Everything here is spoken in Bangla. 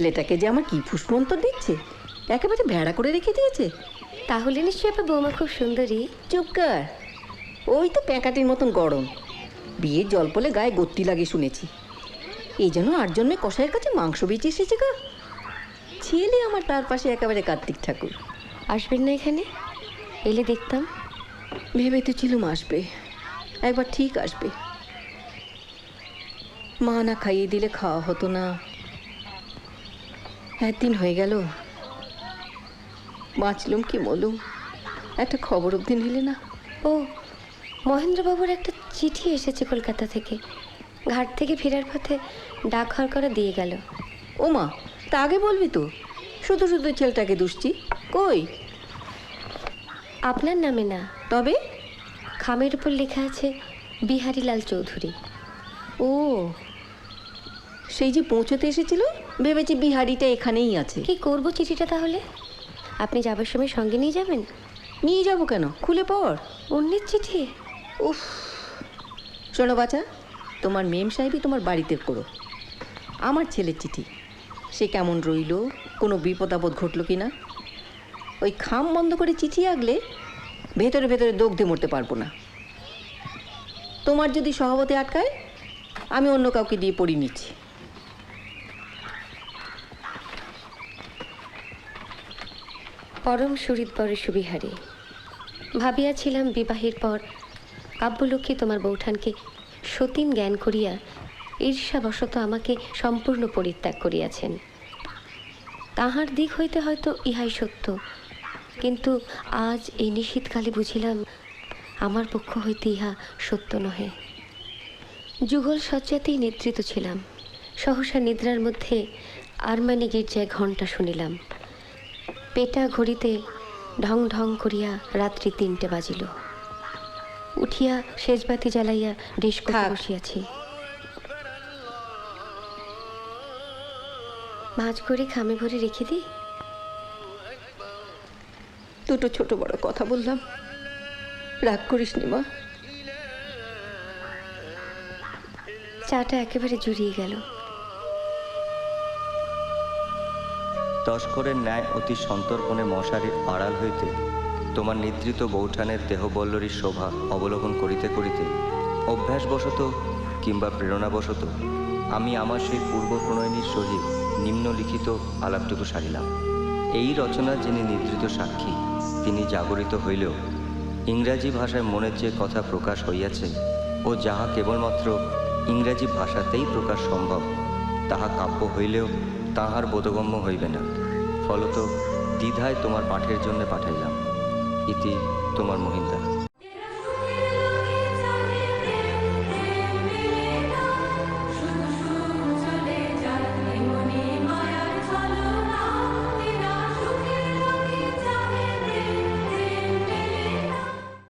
ছেলেটাকে যে আমার কি ফুসমন্তর দিচ্ছে, একেবারে ভেড়া করে রেখে দিয়েছে। তাহলে নিশ্চয়ই আপনার বৌমা খুব সুন্দরী। চুপ কর, ওই তো প্যাঁকাটির মতন গরম। বিয়ের জল পলে গায়ে গত্তি লাগে শুনেছি। এই জন্য 8 জন্মে কসাইয়ের কাছে মাংস বেঁচে এসেছে গা। ছেলে আমার তার পাশে একেবারে কার্তিক ঠাকুর। আসবেন না এখানে? এলে দেখতাম। ভেবে তো ছিলুম আসবে, একবার ঠিক আসবে। মা না খাইয়ে দিলে খাওয়া হতো না। একদিন হয়ে গেল, বাঁচলুম কি মলুম, একটা খবর অবধি নিলে না। ও, মহেন্দ্রবাবুর একটা চিঠি এসেছে কলকাতা থেকে। ঘাট থেকে ফেরার পথে ডাকঘর করে দিয়ে গেল। ও মা, তা আগে বলবি তো, শুধু শুধু ছেলেটাকে দুষছি। কই? আপনার নামে না, তবে? খামের উপর লেখা আছে বিহারীলাল চৌধুরী। ও, সেই যে পৌঁছতে এসেছিল, ভেবেছি বিহারিটা এখানেই আছে। কি করব চিঠিটা তাহলে? আপনি যাবার সময় সঙ্গে নিয়ে যাবেন? নিয়ে যাব কেন, খুলে পড়। অন্যের চিঠি? উফ, শোনো বাছা, তোমার মেম সাহেবই তোমার বাড়িতে করো। আমার ছেলের চিঠি, সে কেমন রইল, কোনো বিপদ আপদ ঘটলো কি না। ওই খাম বন্ধ করে চিঠি আগলে ভেতরে ভেতরে দগ্ধে মরতে পারবো না। তোমার যদি স্বভাবতে আটকায়, আমি অন্য কাউকে দিয়ে পড়িয়ে নিচ্ছি। পরম সুহৃদবরে সুবিহারী, ভাবিয়াছিলাম বিবাহের পর কাব্যলক্ষ্মী তোমার বৌঠানকে সতীন জ্ঞান করিয়া ঈর্ষাবশত আমাকে সম্পূর্ণ পরিত্যাগ করিয়াছেন। তাহার দিক হইতে হয়তো ইহাই সত্য, কিন্তু আজ এই নিশীথকালে বুঝিলাম আমার পক্ষ হইতে ইহা সত্য নহে। যুগল শয্যাতেই নিদ্রিত ছিলাম, সহসা নিদ্রার মধ্যে আরমানি গির্জায় ঘণ্টা শুনিলাম। পেটা ঘড়িতে ঢং ঢং করিয়া রাত্রি 3টে বাজিল। উঠিয়া সেজবাতি জ্বালাইয়া ডেস করে বসিয়াছি। মাছ করে খামে ভরে রেখে দিই। দুটো ছোট বড় কথা বললাম, রাগ করিস নি মা। চাটা একেবারে জুড়িয়ে গেল। তস্করের ন্যায় অতি সন্তর্পণে মশারির আড়াল হইতে তোমার নিদ্রিত বৌঠানের দেহবল্লরীর শোভা অবলোকন করিতে করিতে অভ্যাসবশত কিংবা প্রেরণাবশত আমি আমার সেই পূর্ব প্রণয়নীর সহিত নিম্নলিখিত আলাপটুকু সারিলাম। এই রচনার যিনি নিদ্রিত সাক্ষী, তিনি জাগরিত হইলেও ইংরাজি ভাষায় মনের যে কথা প্রকাশ হইয়াছে ও যাহা কেবলমাত্র ইংরাজি ভাষাতেই প্রকাশ সম্ভব, তাহা কাব্য হইলেও তাহার বোধগম্য হইবে না। ফলত দ্বিধায় তোমার পাঠের জন্য পাঠাইলাম। ইতি তোমার মহিন্দা।